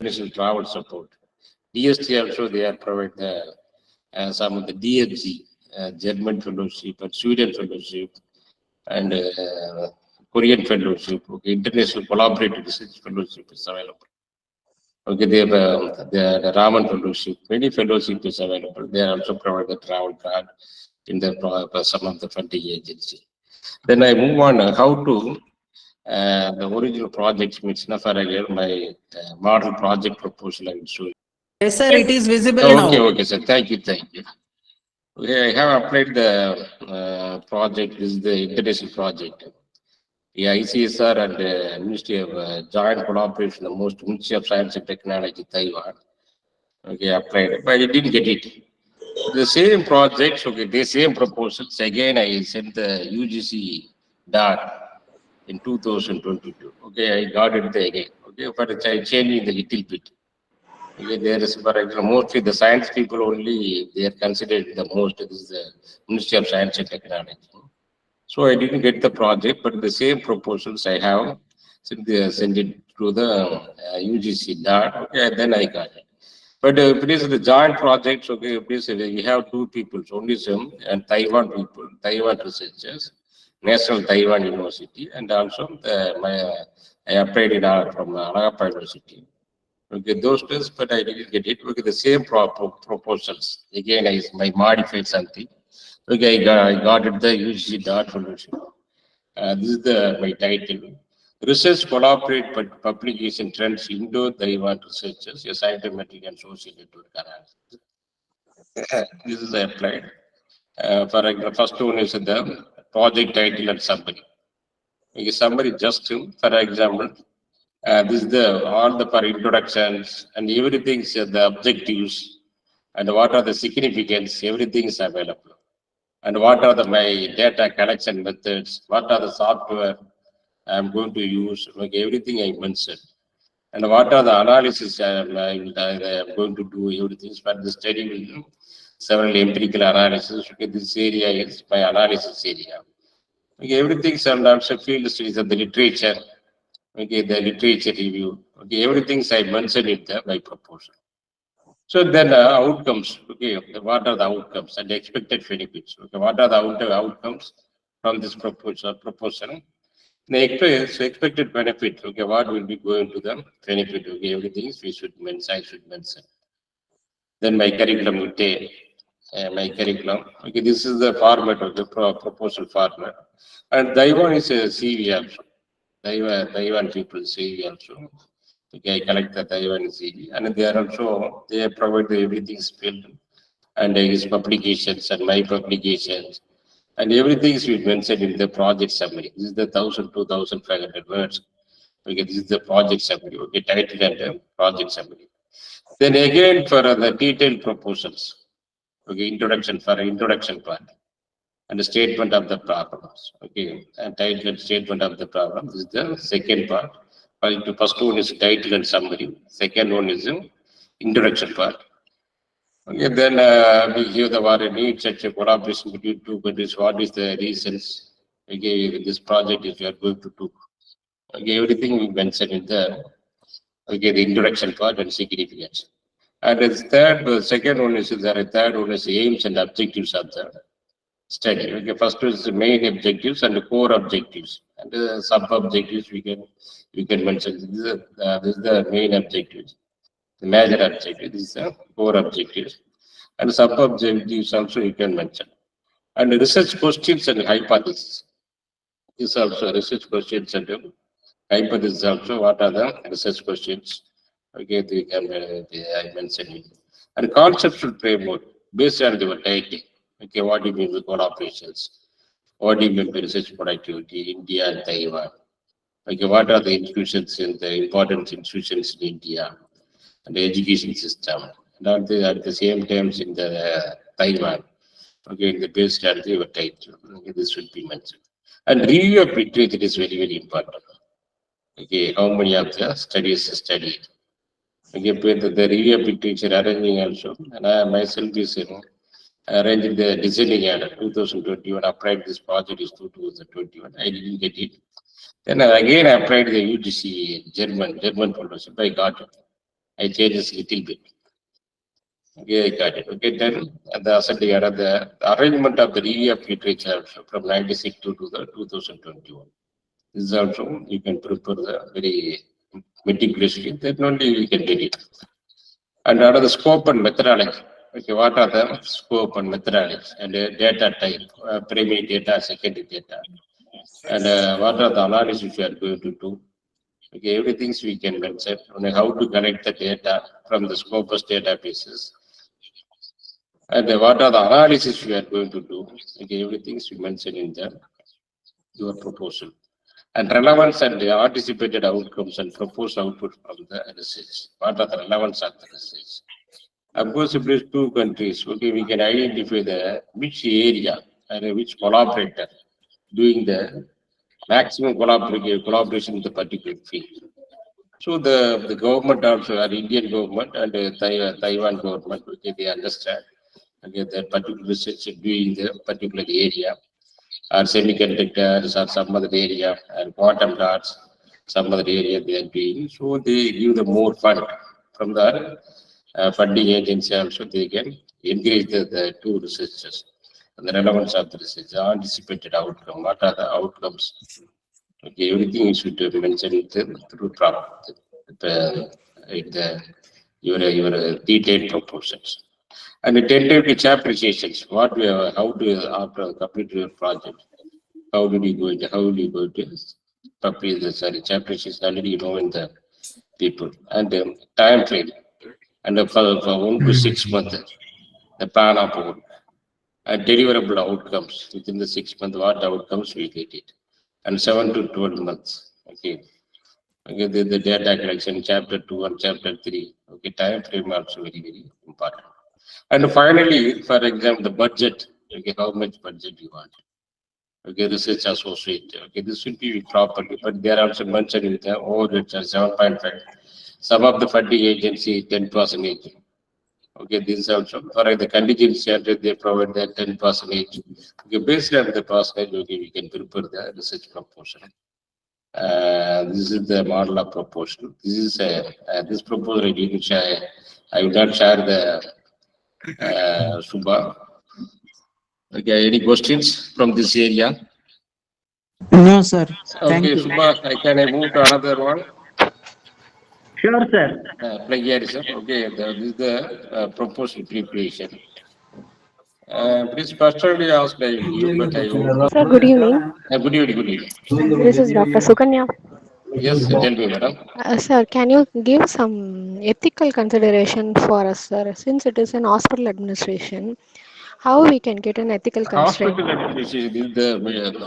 international travel support. DST also they are provide the some of the DFG, German fellowship and Sweden fellowship and Korean fellowship. Okay, international collaborative research fellowship is available. Okay, they have the Raman fellowship. Many fellowship is available. They also provide the travel card in the some of the funding agency. Then I move on how to the original projects, means my model project proposal I will show you. Yes, sir, it is visible Okay, now. okay, sir. Thank you, thank you. Okay, I have applied the project. This is the international project. The ICSR and Ministry of Joint Collaboration, the most Ministry of Science and Technology, Taiwan. Okay, applied, but I didn't get it. The same projects, okay, the same proposals. Again, I sent the UGC DAR in 2022. Okay, I got it there again. Okay, but it's changing the little bit. Okay, there is, for example, mostly the science people only, they are considered the most. This is the Ministry of Science and Technology. So I didn't get the project, but the same proposals I have, sent it to the UGC DAR. Okay, then I got it. But if it is the joint projects, okay, please, we have two people, only some, and Taiwan people, Taiwan researchers, National Taiwan University, and also I applied in from Alagappa University. Okay, those tests, but I didn't get it. Okay, the same proposals. Again, I modified something. Okay, I got it the UGC DAR solution. This is my title. Research collaborate but publication trends Indo-Taiwan researchers, a scientific and social network analysis. This is applied. For example, first one is the project title and summary. Okay, summary just for example, this is the all the for introductions and everything is the objectives and what are the significance, everything is available. And what are my data collection methods, what are the software I'm going to use, like everything I mentioned. And what are the analysis I'm going to do, everything. But the study will do several empirical analysis. Okay, this area is my analysis area. Okay, everything is also field studies of the literature. Okay, the literature review. Okay, everything I mentioned in my proposal. So then outcomes, okay, what are the outcomes and expected benefits? Okay, what are the outcomes from this proposal? The expected benefit, okay, what will be going to the benefit? Okay, everything we should mention, I should mention. Then my curriculum will take my curriculum. Okay, this is the format of the proposal format. And Taiwan is a CV also. Taiwan people CV also. Okay, I collect the Taiwan CV, and they are also they provide the everything spelled and his publications and my publications and everything is mentioned in the project summary. This is the 2,500 words. Okay, this is the project summary. Okay, title and project summary. Then again for the detailed proposals. Okay, introduction part and the statement of the problems. Okay, and title and statement of the problem. This is the second part. The first one is title and summary. Second one is introduction part. Okay, then we give the what need such a collaboration between two countries. What is the reasons? Okay, this project is we are going to do. Okay, everything we mentioned in the the introduction part and significance. And the second one is there. Third one is aims and objectives of the study. Okay, first is the main objectives and the core objectives, and the sub objectives we can mention. This is the main objectives, the major objective. This is the core objectives, and sub objectives also you can mention. And research questions and hypotheses. This also research questions and hypothesis also. What are the research questions? Okay, they can I mentioned it. And conceptual framework based on your title. Okay, what do you mean with operations? What do you mean by research productivity, India and Taiwan? Okay, what are the institutions in the important institutions in India and the education system? And at the same time in the Taiwan. Okay, the based on your title. Okay, this should be mentioned. And review of literature is very, very important. Okay, how many of the studies studied? Okay, the review of literature arranging also. And I myself is arranging the designing order 2021. Applied this project is 2021. I didn't get it. Then again I applied the UGC German fellowship. I got it. I change this little bit. Okay, I got it. Okay, then the asset data, the arrangement of the review of literature from 96 to the 2021. This is also you can prepare the very meticulously. Then only we can get it. And out of the scope and methodology. Okay, what are the scope and methodology and data type, primary data, secondary data, and what are the analysis we are going to do. Okay, everything we can mention on how to collect the data from the Scopus databases and what are the analysis we are going to do. Okay, everything we mention in your proposal and relevance and the anticipated outcomes and proposed output from the research. What are the relevance of the research? Of course, if there's two countries, okay, we can identify the which area and which collaborator doing the maximum collaboration in the particular field. So the government also, our Indian government and Taiwan government, okay, they understand okay, that particular research doing the particular area, or semiconductors or some other area, and quantum dots, some other area they are doing. So they give the more fund from the funding agency also they can encourage the two researchers and the relevance of the research, the anticipated outcome, what are the outcomes. Okay, everything you should mention it through your detailed proposals. And the tentative chapter sessions, what we have, how do you, after complete your project, how do you go to, publish the chapter sessions already you know in the people and time frame and for 1 to 6 months the plan of work and deliverable outcomes within the 6 months what outcomes we get it and 7 to 12 months. Okay. Okay, the data collection, chapter 2 and chapter 3. Okay, time frame also very, very important. And finally, for example, the budget. Okay, how much budget you want? Okay, research associate. Okay, this should be properly, but they are also mentioned in the overheads are 7.5. Some of the funding agency 10%. Okay, this is also for the contingency and they provide that 10%. Okay, based on the percentage, okay, we can prepare the research proposal. This is the model of proposal. This is this proposal I didn't share. I will not share the Subha. Okay, any questions from this area? No, sir. Thank Okay, you. Subha, can I move to another one? Sure, sir. Plagiarism. Okay, this is the proposal preparation. Please personally ask you, but I will. Sir, good evening. Good evening, good evening. This is Dr. Sukanya. Yes, tell me, madam. Sir, can you give some ethical consideration for us, sir? Since it is an hospital administration, how we can get an ethical constraint? Hospital administration, this is the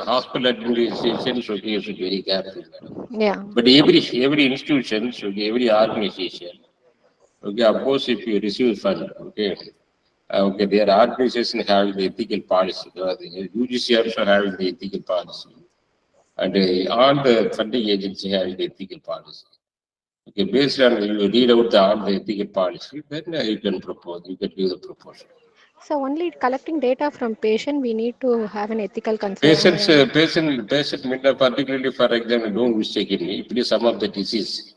hospital administration should be very careful, madam. Yeah. But every institution, every organization, okay, of course, if you receive fund, okay, okay, their organization having the ethical policy, the UGC also having the ethical policy, and all the funding agency having the ethical policy. Okay, based on you read out all the ethical policy, then you can propose, you can do the proposal. So only collecting data from patient, we need to have an ethical consideration. Patient, particularly for example, don't mistake me. If it is some of the disease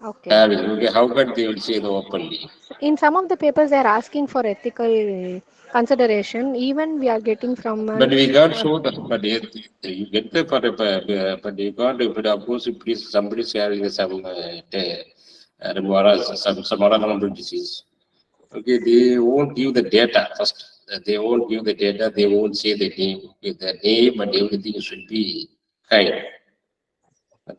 Okay. having, okay, how can they will say the openly? In some of the papers, they are asking for ethical consideration. Even we are getting from. But we can't show that. But you get the but you can't. But of course, if it is somebody is having some other disease, okay, they won't give the data first. They won't give the data. They won't say the name. Okay, the name and everything should be kind.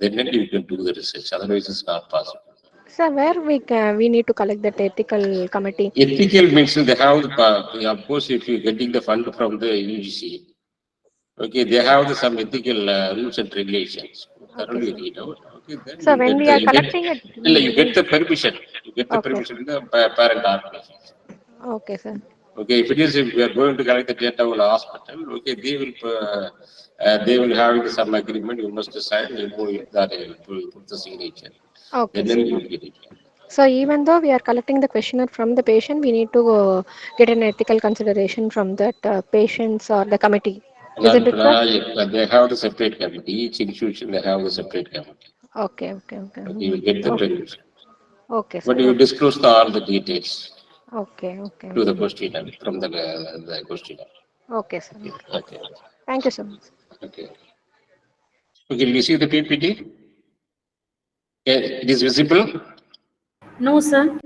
Then only you can do the research. Otherwise, it's not possible. So where we need to collect that ethical committee? Ethical means they have the, of course, if you're getting the fund from the UGC, okay, they have some ethical rules and regulations. Thoroughly read out. Okay, then So when we are collecting it, you get the permission. You get the Okay. permission in the parent organization. Okay, sir. Okay, if we are going to collect the data in a hospital, okay, they will have some agreement. You must sign. You move that put the signature. Okay. Then you will get it. So even though we are collecting the questionnaire from the patient, we need to get an ethical consideration from that patients or the committee. Isn't it, sir? But they have the separate committee. Each institution they have the separate committee. Okay, okay, okay. Okay, you will get the permission. Okay, sir. But you disclose all the details Okay, okay. to the questionnaire from the questionnaire. Okay, sir. Okay. Okay. Thank you so much. Okay. Okay. Will you see the PPT? Okay. It is visible. No, sir.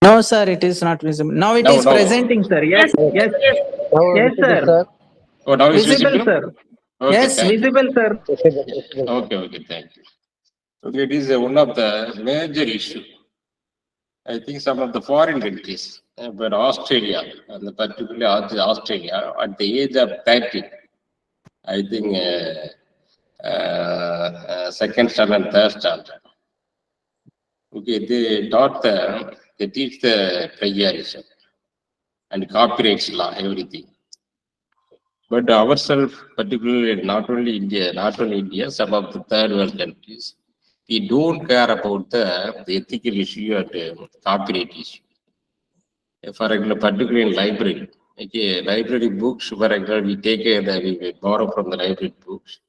No, sir, it is not visible. Now it No. is presenting, sir. Yes, Yes, yes, yes. yes, sir. Oh, now it's Visible, visible. sir. Okay. Yes, Thank you. visible, sir. Okay. Okay. Thank you. Okay. It is one of the major issue. I think some of the foreign countries, but Australia, and particularly Australia, at the age of 30, I think second standard, third standard. Okay, they teach the plagiarism and copyrights law, everything. But ourselves, particularly not only India, some of the third world countries, we don't care about the ethical issue and copyright issue. For example, particularly in library, okay, library books, for example, we borrow from the library books.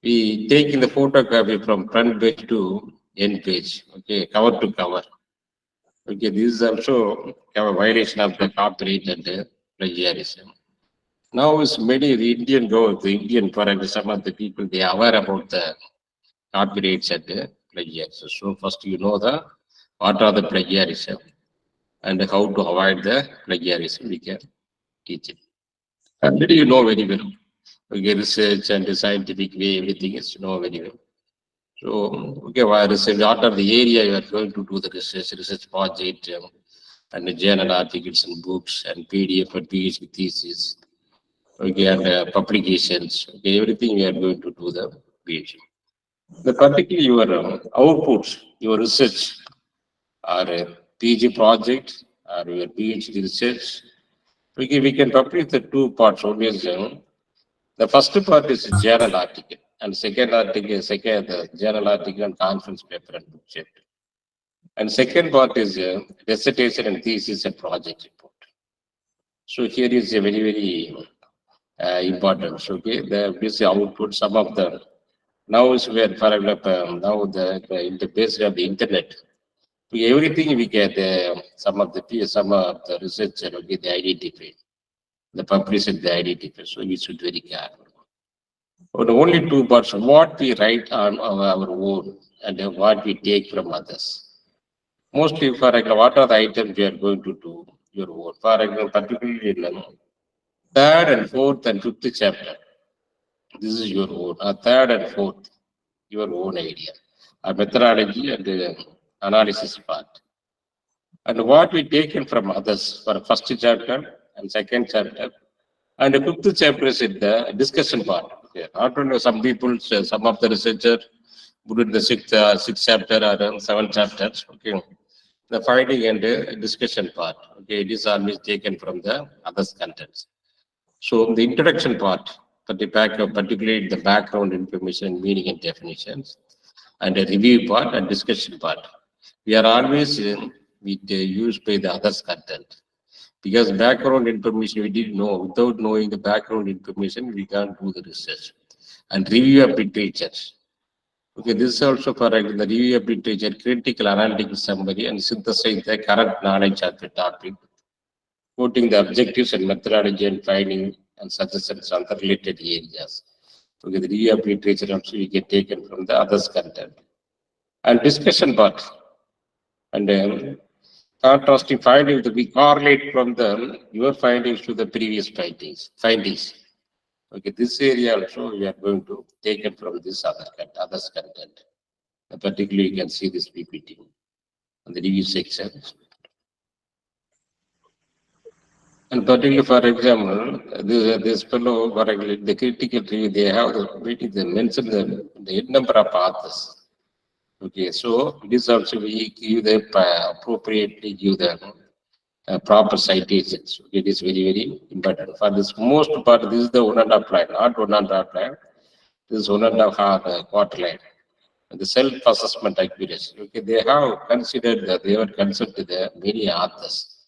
We take in the photocopy from front page to end page, okay, cover to cover. Okay, this is also a violation of the copyright and plagiarism. Now is many the Indian, for example, some of the people, they are aware about the copyrights and plagiarism. So first you know what are the plagiarism and how to avoid the plagiarism, we can teach it. And then you know very well. Okay, research and the scientific way, everything is know very well. So, okay, what are the area you are going to do the research project, and the journal articles and books and PDF and PhD thesis, okay, and publications, okay, everything we are going to do the PhD. The particularly your outputs, your research, or PG project, or your PhD research, we can publish the two parts. Only is, the first part is journal article, and the journal article and conference paper and book chapter. And second part is dissertation and thesis and project report. So here is a very important. So okay, this output, some of the now is where, for example, now the based on the internet, everything we get some of the researcher, okay, they identify the publisher, they identify. So we should very careful. But only two parts: what we write on our own and what we take from others. Mostly, for example, what are the items you are going to do your own? For example, particularly in third and fourth and fifth chapter, this is your own. Third and fourth, your own idea, methodology and analysis part. And what we taken from others for first chapter and second chapter, and the fifth chapter is in the discussion part. Okay. Not only some people, some of the researchers put in the sixth chapter or seventh chapters. Okay, the finding and discussion part. Okay, it is always taken from the others contents. So the introduction part, particularly the background information, meaning and definitions, and a review part and discussion part, we are always used by the others content. Because background information we didn't know. Without knowing the background information, we can't do the research. And review of literature. Okay, this is also for the review of literature, critical analytical summary, and synthesize the current knowledge of the topic, quoting the objectives and methodology and finding and suggestions on the related areas. Okay, the review of literature also we get taken from the others content. And discussion part. And contrasting findings to be correlate from your findings to the previous findings. Okay, this area also we are going to take it from this others content. Particularly, you can see this PPT on the review section. And particularly, for example, this fellow, for example, the critical review, they have they mention the number of authors. Okay, so this also we give the appropriately give the proper citations. Okay, it is very important. For this most part, this is the 1.5 line, not 1.5 line. This is 1.5 quarter line. And the self-assessment accuracy. Okay, they have considered that they have consulted the many authors.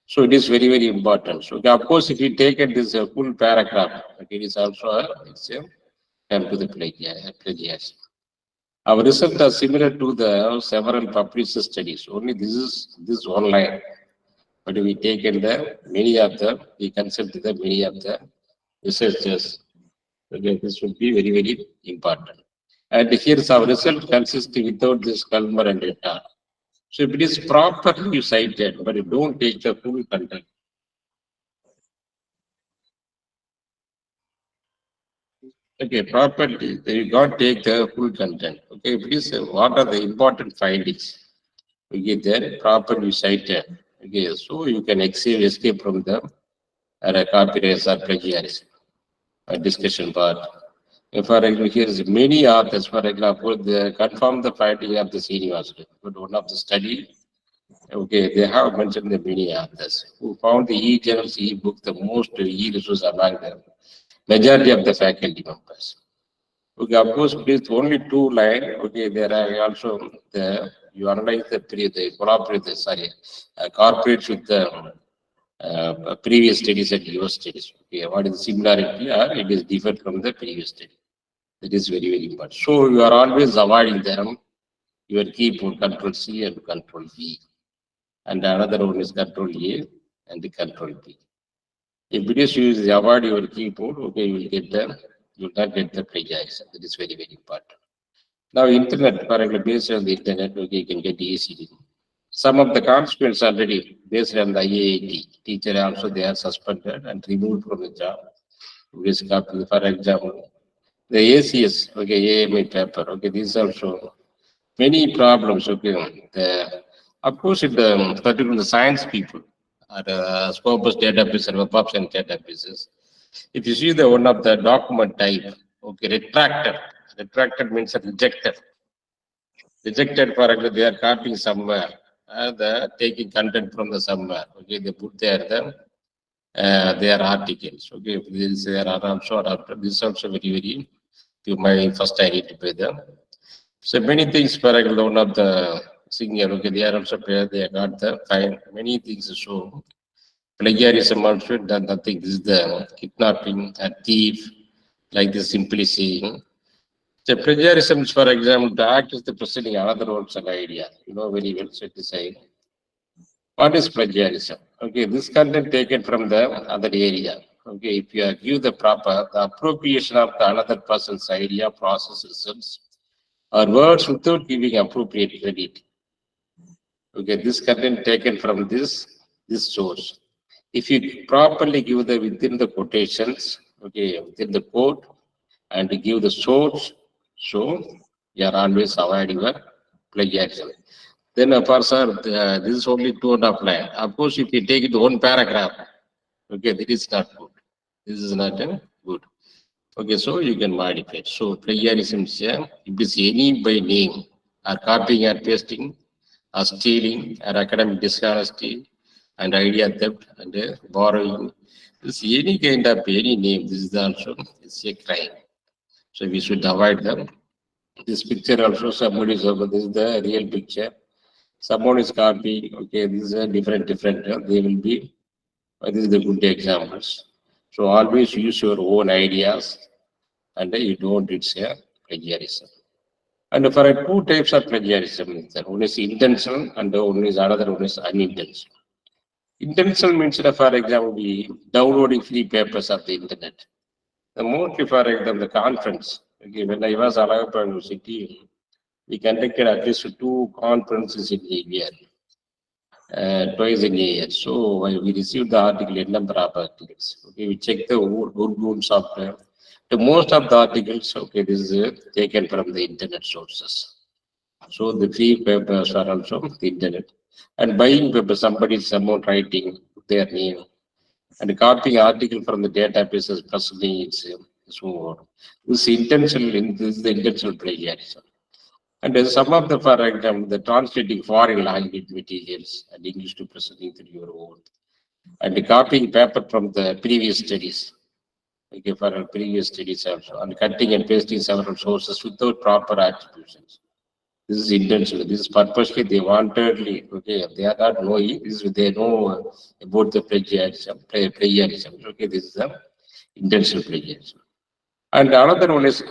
So it is very important. So of course, if you take it this full paragraph, okay, it is also come to the plagiarism. Our results are similar to the several published studies. Only this one line. But we take in the many of them, we consult the many of the researchers. Okay, this will be very, very important. And here's our result consists without this column and data. So if it is properly you cited, but you don't take the full content. Okay, properly, you got to take the full content. Okay, please, what are the important findings? We get there, properly cited. Okay, so you can escape from the copyright or plagiarism. Discussion part. For example, here is many authors, for example, they confirm the finding of the Srinivas. But one of the study, okay, they have mentioned the many authors who found the e-journals, e-book the most e-resource among them. Majority of the faculty members. Okay, of course, with only two lines. Okay, there are also the you analyze the corporates with the previous studies and your studies. Okay, what is the similarity or it is different from the previous study? That is very, very important. So you are always avoiding them. Your keyboard Control C and Control V, and another one is Control A and the Control B. If it is you avoid your keyboard, okay, you will get the you will not get the plagiarism. That is very, very important. Now, internet, for example, based on the internet, okay, you can get easily. Some of the consequences already based on the IAT teacher also they are suspended and removed from the job. For example, the ACS, okay, AMI paper, okay, these also many problems, okay. Of course, particularly the science people are Scopus database and web option databases. If you see the one of the document type, okay, retracted means a rejected. Rejected, for example, they are copying somewhere, taking content from the somewhere. Okay, they put their articles. Okay, if this there are also this is also very, very. To my first, I need to pay them. So many things, for example, one of the senior, okay, they are also paid. They got the fine. Many things show. Plagiarism also done nothing. This is the kidnapping, a thief, like this simply saying. So plagiarism is, for example, to act as the presenting another also an idea. You know very well, so to say. What is plagiarism? Okay, this content taken from the other area. Okay, if you give the appropriation of the another person's idea, process, results, or words without giving appropriate credit. Okay, this content taken from this source. If you properly give the within the quotations, okay, within the quote, and give the source, so you are always avoiding your plagiarism. Then, this is only 2.5 lines. Of course, if you take it one paragraph, okay, that is not good. This is not good. Okay, so you can modify it. So plagiarism is if it is any by name, or copying or pasting, or stealing, or academic dishonesty, and idea theft, and borrowing. This any kind of any name. This is also it's a crime. So we should avoid them. This picture also somebody is over. This is the real picture. Someone is copying. Okay, this is a different. They will be. This is the good examples. So always use your own ideas, and you don't. It's a plagiarism. And for two types of plagiarism, one is intentional, and one is another one is unintentional. Intentional means, for example, we downloading free papers of the internet. The mostly, for example, the conference. Okay, when I was at Alabama University, we conducted at least 2 conferences in a year, twice in a year. So we received the article, a number of articles. Okay, we checked the Urdu software. The most of the articles, okay, this is taken from the internet sources. So the free papers are also the internet. And buying papers, someone writing their name and copying article from the databases personally, it's so on. This is the intentional plagiarism. And some of the, for example, the translating foreign language materials and English to presenting to your own, and copying paper from the previous studies. Okay, for our previous studies also, and cutting and pasting several sources without proper attributions. This is intentional. This is purposely they wantedly. Okay, they are not knowing. This is they know about the plagiarism. Okay, this is the intentional plagiarism. And another one is